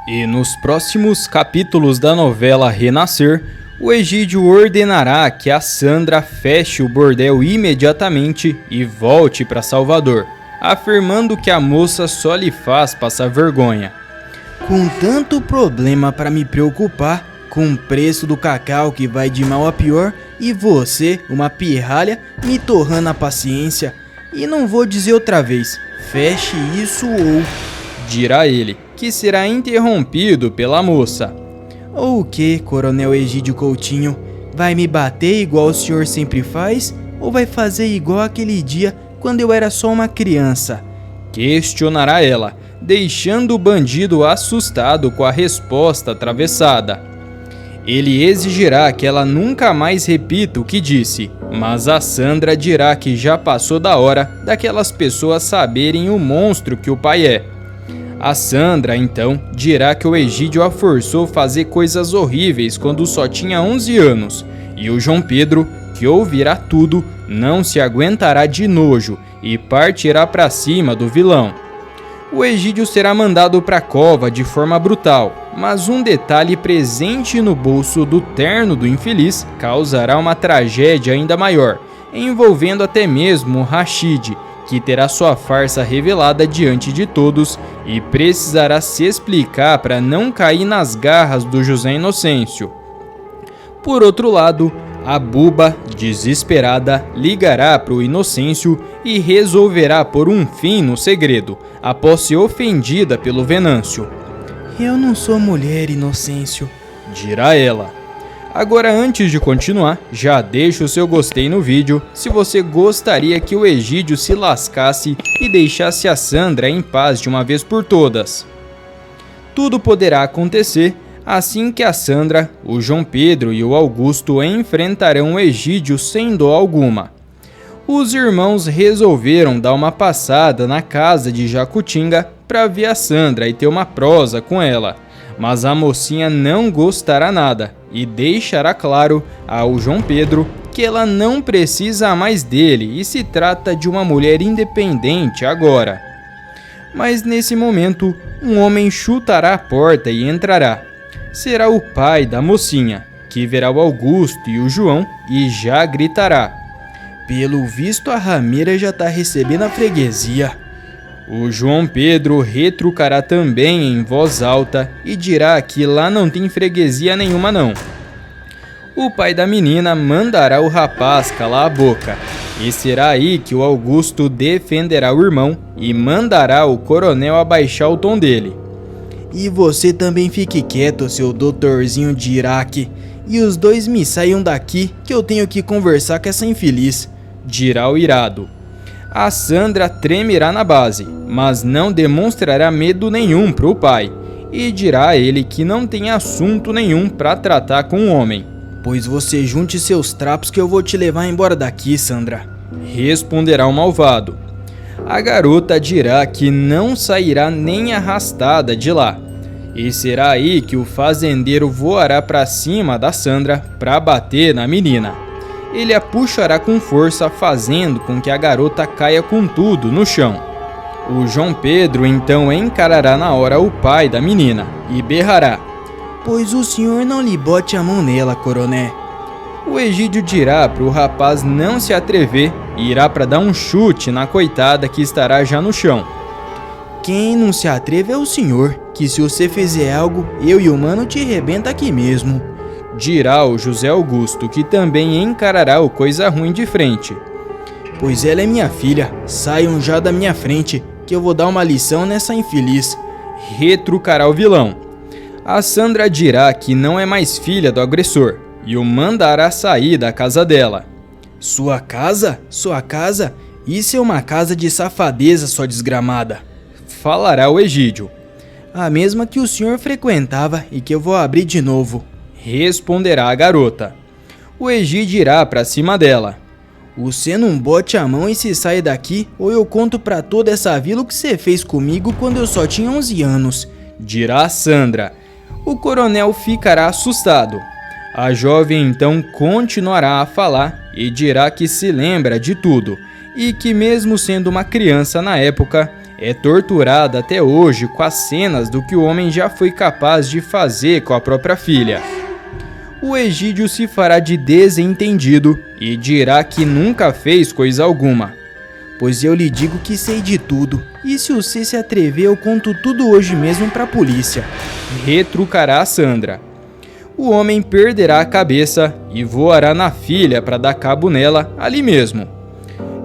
E nos próximos capítulos da novela Renascer, o Egídio ordenará que a Sandra feche o bordel imediatamente e volte para Salvador, afirmando que a moça só lhe faz passar vergonha. Com tanto problema para me preocupar, com o preço do cacau que vai de mal a pior, e você, uma pirralha, me torrando a paciência. E não vou dizer outra vez, feche isso ou... dirá ele, que será interrompido pela moça. O que, Coronel Egídio Coutinho? Vai me bater igual o senhor sempre faz? Ou vai fazer igual aquele dia quando eu era só uma criança? Questionará ela, deixando o bandido assustado com a resposta atravessada. Ele exigirá que ela nunca mais repita o que disse, mas a Sandra dirá que já passou da hora daquelas pessoas saberem o monstro que o pai é. A Sandra, então, dirá que o Egídio a forçou a fazer coisas horríveis quando só tinha 11 anos, e o João Pedro, que ouvirá tudo, não se aguentará de nojo e partirá para cima do vilão. O Egídio será mandado para a cova de forma brutal, mas um detalhe presente no bolso do terno do infeliz causará uma tragédia ainda maior, envolvendo até mesmo o Rachid, que terá sua farsa revelada diante de todos e precisará se explicar para não cair nas garras do José Inocêncio. Por outro lado, a Buba, desesperada, ligará para o Inocêncio e resolverá pôr um fim no segredo, após ser ofendida pelo Venâncio. Eu não sou mulher, Inocêncio, dirá ela. Agora, antes de continuar, já deixa o seu gostei no vídeo se você gostaria que o Egídio se lascasse e deixasse a Sandra em paz de uma vez por todas. Tudo poderá acontecer assim que a Sandra, o João Pedro e o Augusto enfrentarão o Egídio sem dó alguma. Os irmãos resolveram dar uma passada na casa de Jacutinga para ver a Sandra e ter uma prosa com ela, mas a mocinha não gostará nada e deixará claro ao João Pedro que ela não precisa mais dele e se trata de uma mulher independente agora. Mas nesse momento, um homem chutará a porta e entrará. Será o pai da mocinha, que verá o Augusto e o João e já gritará: pelo visto a rameira já tá recebendo a freguesia. O João Pedro retrucará também em voz alta e dirá que lá não tem freguesia nenhuma não. O pai da menina mandará o rapaz calar a boca, e será aí que o Augusto defenderá o irmão e mandará o coronel abaixar o tom dele. E você também fique quieto, seu doutorzinho de Iraque, e os dois me saiam daqui que eu tenho que conversar com essa infeliz, dirá o irado. A Sandra tremerá na base, mas não demonstrará medo nenhum para o pai, e dirá a ele que não tem assunto nenhum para tratar com o homem. Pois você junte seus trapos que eu vou te levar embora daqui, Sandra, responderá o malvado. A garota dirá que não sairá nem arrastada de lá, e será aí que o fazendeiro voará para cima da Sandra para bater na menina. Ele a puxará com força, fazendo com que a garota caia com tudo no chão. O João Pedro então encarará na hora o pai da menina e berrará: pois o senhor não lhe bote a mão nela, coronel. O Egídio dirá para o rapaz não se atrever e irá para dar um chute na coitada que estará já no chão. Quem não se atreve é o senhor, que se você fizer algo, eu e o mano te rebenta aqui mesmo, dirá o José Augusto, que também encarará o coisa ruim de frente. Pois ela é minha filha, saiam já da minha frente, que eu vou dar uma lição nessa infeliz, retrucará o vilão. A Sandra dirá que não é mais filha do agressor e o mandará sair da casa dela. Sua casa? Sua casa? Isso é uma casa de safadeza, sua desgramada, falará o Egídio. A mesma que o senhor frequentava e que eu vou abrir de novo, responderá a garota. O Egídio irá para cima dela. Você não bote a mão e se sai daqui, ou eu conto para toda essa vila o que você fez comigo quando eu só tinha 11 anos, dirá a Sandra. O coronel ficará assustado. A jovem então continuará a falar e dirá que se lembra de tudo e que mesmo sendo uma criança na época, é torturada até hoje com as cenas do que o homem já foi capaz de fazer com a própria filha. O Egídio se fará de desentendido e dirá que nunca fez coisa alguma. Pois eu lhe digo que sei de tudo, e se você se atrever eu conto tudo hoje mesmo pra polícia. Retrucará a Sandra. O homem perderá a cabeça e voará na filha para dar cabo nela ali mesmo.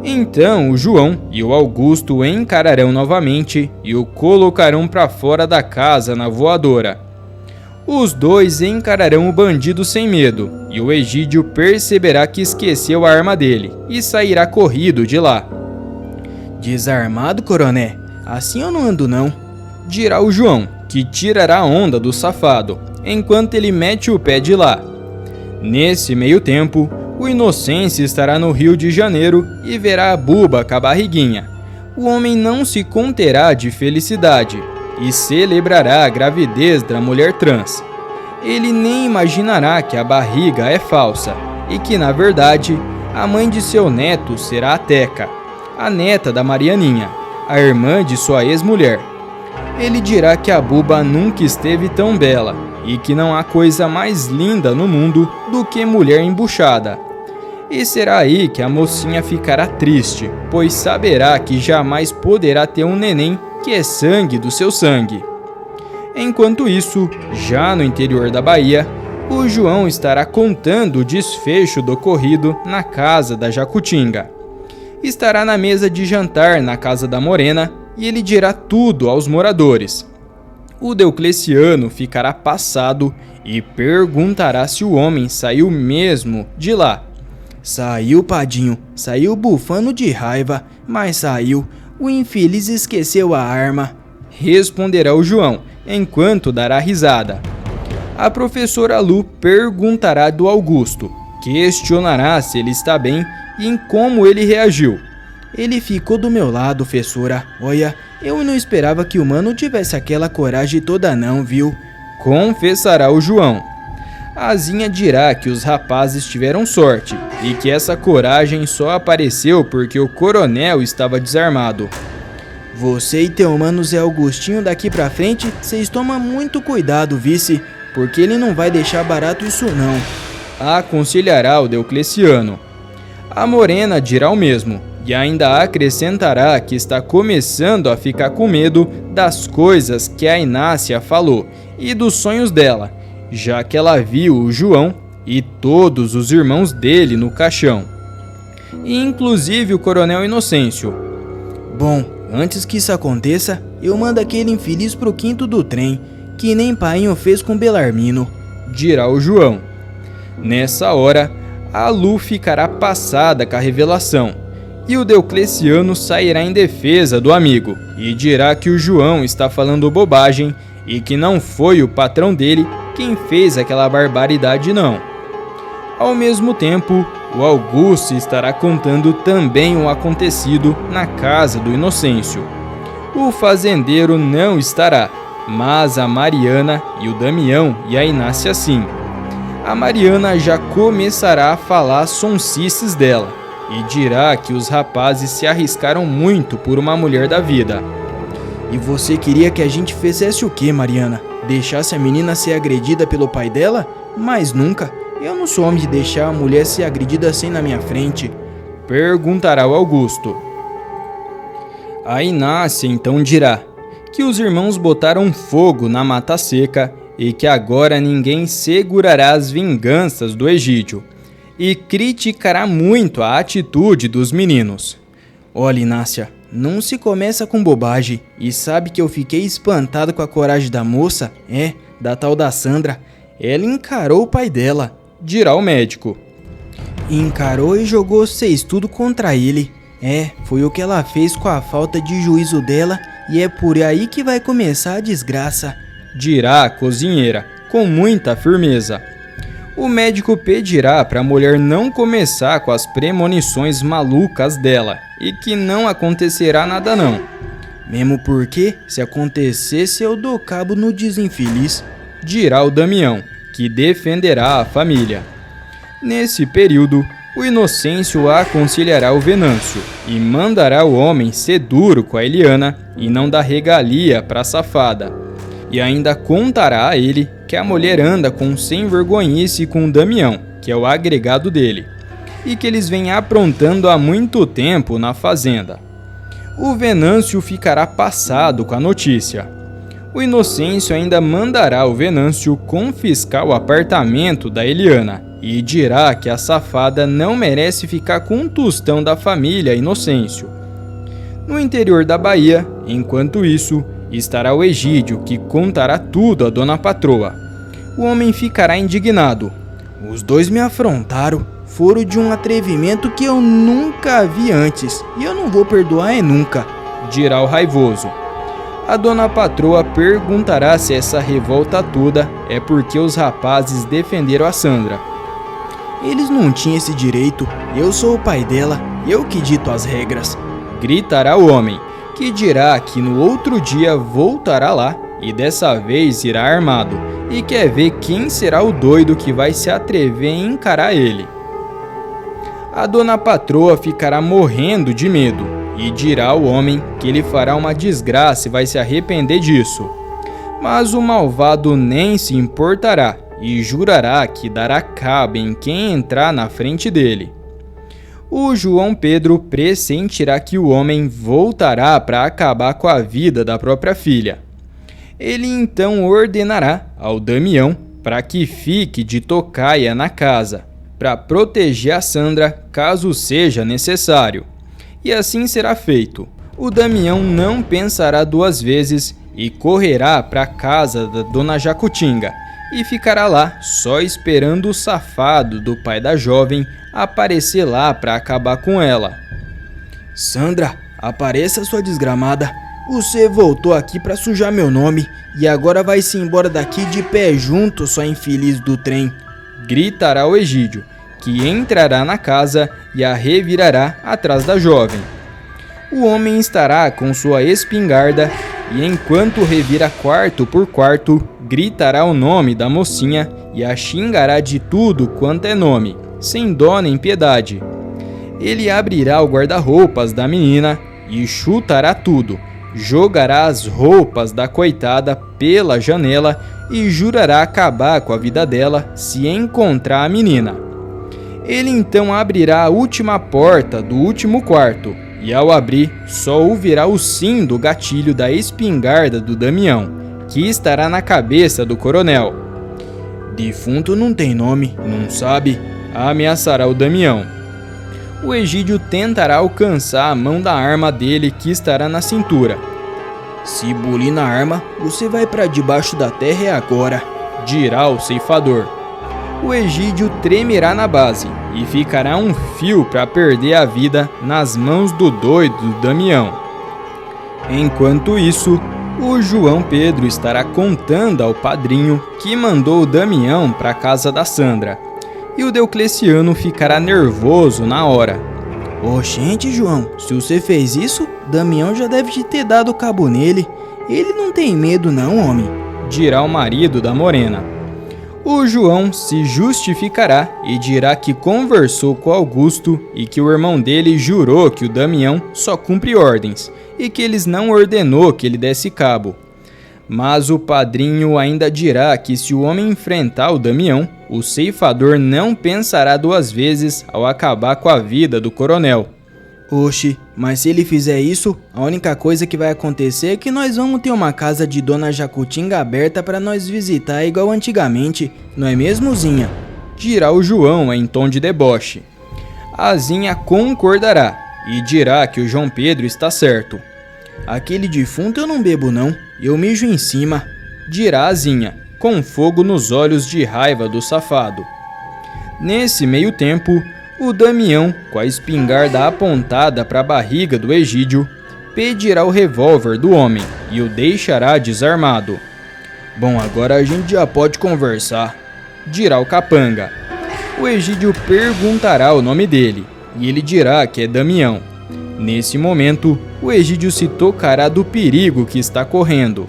Então o João e o Augusto o encararão novamente e o colocarão para fora da casa na voadora. Os dois encararão o bandido sem medo e o Egídio perceberá que esqueceu a arma dele e sairá corrido de lá. Desarmado, coroné? Assim eu não ando não. Dirá o João, que tirará a onda do safado, enquanto ele mete o pé de lá. Nesse meio tempo, o Inocêncio estará no Rio de Janeiro e verá a Buba com a barriguinha. O homem não se conterá de felicidade e celebrará a gravidez da mulher trans. Ele nem imaginará que a barriga é falsa e que, na verdade, a mãe de seu neto será a Teca, a neta da Marianinha, a irmã de sua ex-mulher. Ele dirá que a Buba nunca esteve tão bela e que não há coisa mais linda no mundo do que mulher embuchada. E será aí que a mocinha ficará triste, pois saberá que jamais poderá ter um neném que é sangue do seu sangue. Enquanto isso, já no interior da Bahia, o João estará contando o desfecho do ocorrido na casa da Jacutinga. Estará na mesa de jantar na casa da Morena e ele dirá tudo aos moradores. O Deocleciano ficará passado e perguntará se o homem saiu mesmo de lá. Saiu, Padinho, saiu bufando de raiva, mas saiu. O infeliz esqueceu a arma. Responderá o João, enquanto dará risada. A professora Lu perguntará do Augusto, questionará se ele está bem e em como ele reagiu. Ele ficou do meu lado, professora. Olha, eu não esperava que o mano tivesse aquela coragem toda não, viu? Confessará o João. A Zinha dirá que os rapazes tiveram sorte e que essa coragem só apareceu porque o coronel estava desarmado. Você e teu mano Zé Augustinho daqui pra frente, vocês tomam muito cuidado, vice, porque ele não vai deixar barato isso não. Aconselhará o Deocleciano. A Morena dirá o mesmo e ainda acrescentará que está começando a ficar com medo das coisas que a Inácia falou e dos sonhos dela, já que ela viu o João e todos os irmãos dele no caixão, e inclusive o coronel Inocêncio. Bom, antes que isso aconteça, eu mando aquele infeliz pro quinto do trem, que nem painho fez com Belarmino, dirá o João. Nessa hora, a Lu ficará passada com a revelação, e o Deocleciano sairá em defesa do amigo, e dirá que o João está falando bobagem e que não foi o patrão dele quem fez aquela barbaridade não. Ao mesmo tempo, o Augusto estará contando também o acontecido na casa do Inocêncio. O fazendeiro não estará, mas a Mariana e o Damião e a Inácia sim. A Mariana já começará a falar sonsices dela e dirá que os rapazes se arriscaram muito por uma mulher da vida. E você queria que a gente fizesse o quê, Mariana? Deixasse a menina ser agredida pelo pai dela? Mas nunca. Eu não sou homem de deixar a mulher ser agredida assim na minha frente. Perguntará o Augusto. A Inácia então dirá que os irmãos botaram fogo na mata seca e que agora ninguém segurará as vinganças do Egídio. E criticará muito a atitude dos meninos. Olha, Inácia, não se começa com bobagem. E sabe que eu fiquei espantado com a coragem da moça? Da tal da Sandra. Ela encarou o pai dela, dirá o médico. Encarou e jogou vocês tudo contra ele. Foi o que ela fez com a falta de juízo dela e é por aí que vai começar a desgraça, dirá a cozinheira, com muita firmeza. O médico pedirá para a mulher não começar com as premonições malucas dela e que não acontecerá nada não. Mesmo porque, se acontecesse, eu dou cabo no desinfeliz, dirá o Damião, que defenderá a família. Nesse período, O Inocêncio aconselhará o Venâncio e mandará o homem ser duro com a Eliana e não dar regalia para a safada. E ainda contará a ele que a mulher anda com sem vergonhice com o Damião, que é o agregado dele, e que eles vêm aprontando há muito tempo na fazenda. O Venâncio ficará passado com a notícia. O Inocêncio ainda mandará o Venâncio confiscar o apartamento da Eliana e dirá que a safada não merece ficar com um tostão da família Inocêncio. No interior da Bahia, enquanto isso, estará o Egídio, que contará tudo à dona patroa. O homem ficará indignado. Os dois me afrontaram, foram de um atrevimento que eu nunca vi antes, e eu não vou perdoar nunca, dirá o raivoso. A dona patroa perguntará se essa revolta toda é porque os rapazes defenderam a Sandra. Eles não tinham esse direito, eu sou o pai dela, eu que dito as regras, gritará o homem, que dirá que no outro dia voltará lá e dessa vez irá armado e quer ver quem será o doido que vai se atrever em encarar ele. A dona patroa ficará morrendo de medo e dirá ao homem que ele fará uma desgraça e vai se arrepender disso. Mas o malvado nem se importará e jurará que dará cabo em quem entrar na frente dele. O João Pedro pressentirá que o homem voltará para acabar com a vida da própria filha. Ele então ordenará ao Damião para que fique de tocaia na casa, para proteger a Sandra caso seja necessário. E assim será feito. O Damião não pensará duas vezes e correrá para a casa da dona Jacutinga e ficará lá só esperando o safado do pai da jovem aparecer lá para acabar com ela. Sandra, apareça sua desgramada. Você voltou aqui para sujar meu nome e agora vai se embora daqui de pé junto, sua infeliz do trem, gritará o Egídio, que entrará na casa e a revirará atrás da jovem. O homem estará com sua espingarda e enquanto revira quarto por quarto, gritará o nome da mocinha e a xingará de tudo quanto é nome, sem dó nem piedade. Ele abrirá o guarda-roupas da menina e chutará tudo, jogará as roupas da coitada pela janela e jurará acabar com a vida dela se encontrar a menina. Ele então abrirá a última porta do último quarto e ao abrir só ouvirá o sim do gatilho da espingarda do Damião, que estará na cabeça do coronel. Defunto não tem nome, não sabe? Ameaçará o Damião. O Egídio tentará alcançar a mão da arma dele que estará na cintura. Se bulir na arma, você vai para debaixo da terra agora, dirá o ceifador. O Egídio tremerá na base e ficará um fio para perder a vida nas mãos do doido do Damião. Enquanto isso, o João Pedro estará contando ao padrinho que mandou o Damião para a casa da Sandra. E o Deocleciano ficará nervoso na hora. Oxente, João, se você fez isso, Damião já deve te ter dado cabo nele. Ele não tem medo não, homem, dirá o marido da morena. O João se justificará e dirá que conversou com Augusto e que o irmão dele jurou que o Damião só cumpre ordens e que eles não ordenou que ele desse cabo. Mas o padrinho ainda dirá que se o homem enfrentar o Damião, o ceifador não pensará duas vezes ao acabar com a vida do coronel. Oxe, mas se ele fizer isso, a única coisa que vai acontecer é que nós vamos ter uma casa de dona Jacutinga aberta para nós visitar igual antigamente, não é mesmo, Zinha? Dirá o João em tom de deboche. A Zinha concordará e dirá que o João Pedro está certo. Aquele defunto eu não bebo não, eu mijo em cima, dirá a Zinha, com fogo nos olhos de raiva do safado. Nesse meio tempo, o Damião, com a espingarda apontada para a barriga do Egídio, pedirá o revólver do homem e o deixará desarmado. Bom, agora a gente já pode conversar, dirá o capanga. O Egídio perguntará o nome dele e ele dirá que é Damião. Nesse momento, o Egídio se tocará do perigo que está correndo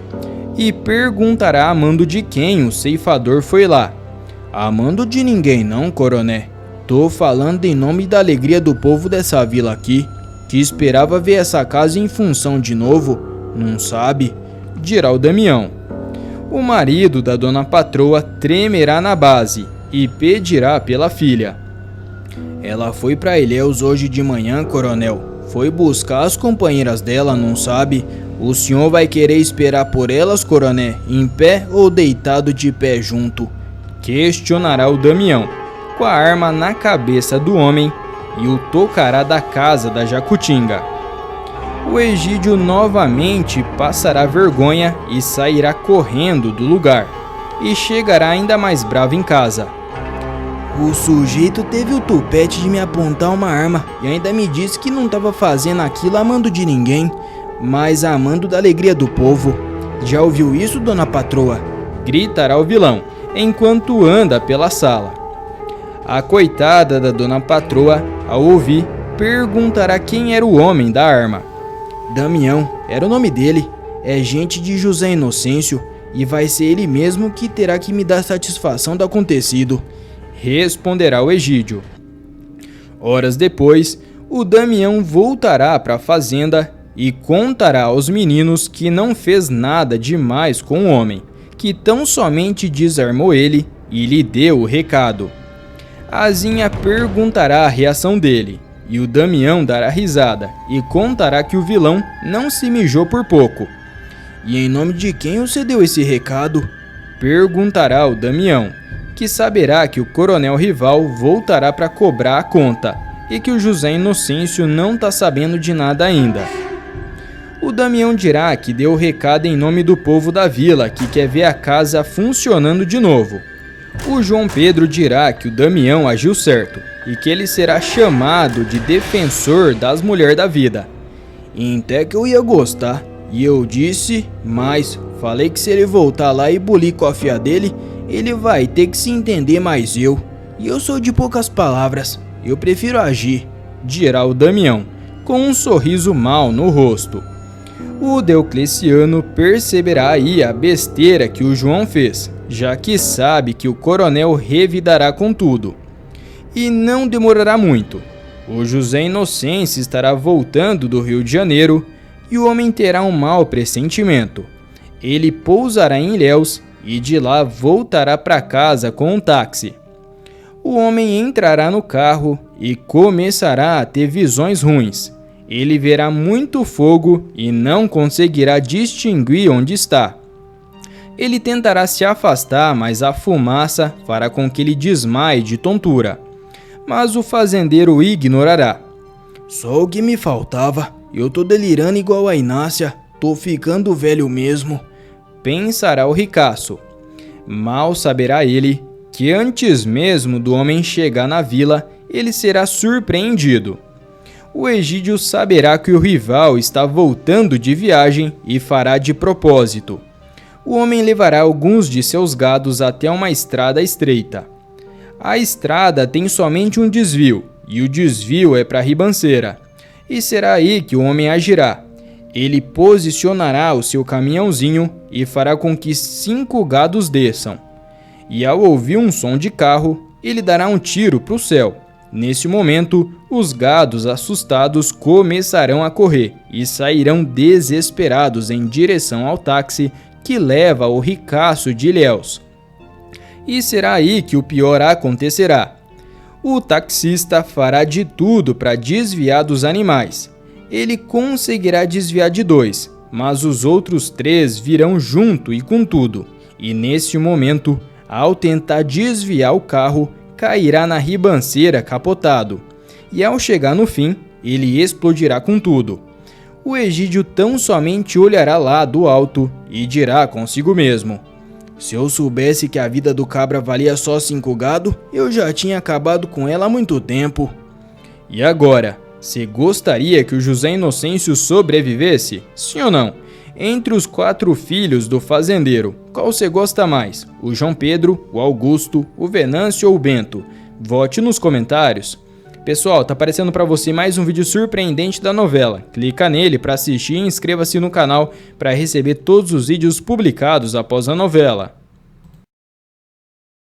e perguntará a mando de quem o ceifador foi lá. A mando de ninguém não, coroné, Tô falando em nome da alegria do povo dessa vila aqui, que esperava ver essa casa em função de novo, não sabe? Dirá o Damião. O marido da dona patroa tremerá na base e pedirá pela filha. Ela foi pra Ilhéus hoje de manhã, coronel. Foi buscar as companheiras dela, não sabe? O senhor vai querer esperar por elas, coronel, em pé ou deitado de pé junto? Questionará o Damião, com a arma na cabeça do homem, e o tocará da casa da Jacutinga. O Egídio novamente passará vergonha e sairá correndo do lugar, e chegará ainda mais bravo em casa. O sujeito teve o tupete de me apontar uma arma e ainda me disse que não estava fazendo aquilo amando de ninguém, mas amando da alegria do povo. Já ouviu isso, dona patroa? Gritará o vilão, enquanto anda pela sala. A coitada da dona patroa, ao ouvir, perguntará quem era o homem da arma. Damião, era o nome dele. É gente de José Inocêncio e vai ser ele mesmo que terá que me dar satisfação do acontecido. Responderá o Egídio. Horas depois, o Damião voltará para a fazenda e contará aos meninos que não fez nada demais com o homem, que tão somente desarmou ele e lhe deu o recado. A Zinha perguntará a reação dele, e o Damião dará risada e contará que o vilão não se mijou por pouco. E em nome de quem você deu esse recado? Perguntará o Damião, que saberá que o coronel rival voltará para cobrar a conta e que o José Inocêncio não está sabendo de nada ainda. O Damião dirá que deu o recado em nome do povo da vila que quer ver a casa funcionando de novo. O João Pedro dirá que o Damião agiu certo e que ele será chamado de defensor das mulheres da vida. Até que eu ia gostar, e eu disse, mas falei que se ele voltar lá e bulir com a fia dele, ele vai ter que se entender mais eu. E eu sou de poucas palavras, eu prefiro agir, dirá o Damião, com um sorriso mau no rosto. O Deocleciano perceberá aí a besteira que o João fez, já que sabe que o coronel revidará com tudo. E não demorará muito. O José Inocêncio estará voltando do Rio de Janeiro e o homem terá um mau pressentimento. Ele pousará em Ilhéus e de lá voltará para casa com um táxi. O homem entrará no carro e começará a ter visões ruins. Ele verá muito fogo e não conseguirá distinguir onde está. Ele tentará se afastar, mas a fumaça fará com que ele desmaie de tontura. Mas o fazendeiro o ignorará. Só o que me faltava. Eu tô delirando igual a Inácia. Tô ficando velho mesmo, pensará o ricaço. Mal saberá ele que antes mesmo do homem chegar na vila, ele será surpreendido. O Egídio saberá que o rival está voltando de viagem e fará de propósito. O homem levará alguns de seus gados até uma estrada estreita. A estrada tem somente um desvio, e o desvio é para a ribanceira. E será aí que o homem agirá. Ele posicionará o seu caminhãozinho e fará com que 5 gados desçam. E ao ouvir um som de carro, ele dará um tiro para o céu. Nesse momento, os gados assustados começarão a correr e sairão desesperados em direção ao táxi que leva o ricaço de Ilhéus. E será aí que o pior acontecerá. O taxista fará de tudo para desviar dos animais. Ele conseguirá desviar de 2, mas os outros 3 virão junto e com tudo. E nesse momento, ao tentar desviar o carro, cairá na ribanceira capotado. E ao chegar no fim, ele explodirá com tudo. O Egídio tão somente olhará lá do alto e dirá consigo mesmo: se eu soubesse que a vida do cabra valia só 5 gado, eu já tinha acabado com ela há muito tempo. E agora, você gostaria que o José Inocêncio sobrevivesse? Sim ou não? Entre os 4 filhos do fazendeiro, qual você gosta mais? O João Pedro, o Augusto, o Venâncio ou o Bento? Vote nos comentários. Pessoal, tá aparecendo para você mais um vídeo surpreendente da novela. Clica nele para assistir e inscreva-se no canal para receber todos os vídeos publicados após a novela.